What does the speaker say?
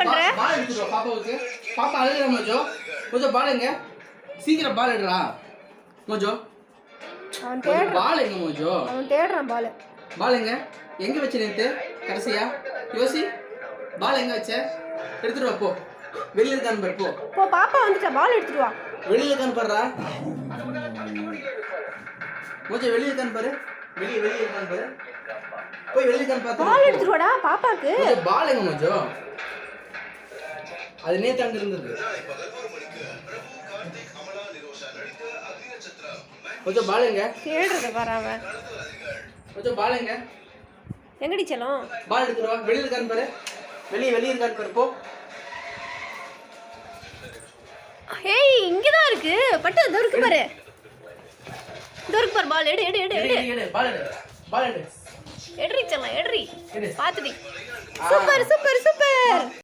பண்ற? பால் எடுத்துட்டு வா பாப்பாவுக்கு. பாப்பா அழுகுற மோஜோ. மோஜோ பால் எங்க? சீக்கிரம் பால் எடுடா. மோஜோ. அவன் தேடுறான். பால் எங்க மோஜோ? அவன் தேடுறான் பால். பால் எங்க? எங்க வச்ச நேத்து? கடைசியா? யோசி. பால் எங்க வச்ச? எடுத்துட்டு வா போ. வெளிய இருக்கான்னு பாரு போ. போ பாப்பா வந்துட்டா பால் எடுத்துட்டு வா. வெளிய இருக்கான்னு பாருடா. மோஜோ வெளிய இருக்கான்னு பாரு. வெளிய இருக்கான்னு பாரு. போய் வெளிய இருக்கான்னு பாத்து. பால் எடுத்துட்டு வாடா பாப்பாக்கு. மோஜோ பால் எங்க மோஜோ? அது நேத்து அங்க இருந்தது. மோஜோ பால் எங்க? தேடுறத பாரு அவன். மோஜோ பால் எங்க? எங்கடி செல்லம்? பால் எடுத்துட்டு வா. வெளிய இருக்கான்னு பாரு. வெளிய இருக்கான்னு பாரு போ. ஏய் இங்க தான் இருக்கு. பட்டு இதோ இருக்கு பாரு. இதோ இருக்கு பாரு பால் எடு. பால் எடு. பால் எடு. எட்ரி செல்லம் எட்ரி. எடு. பாத்துடி. சூப்பர்.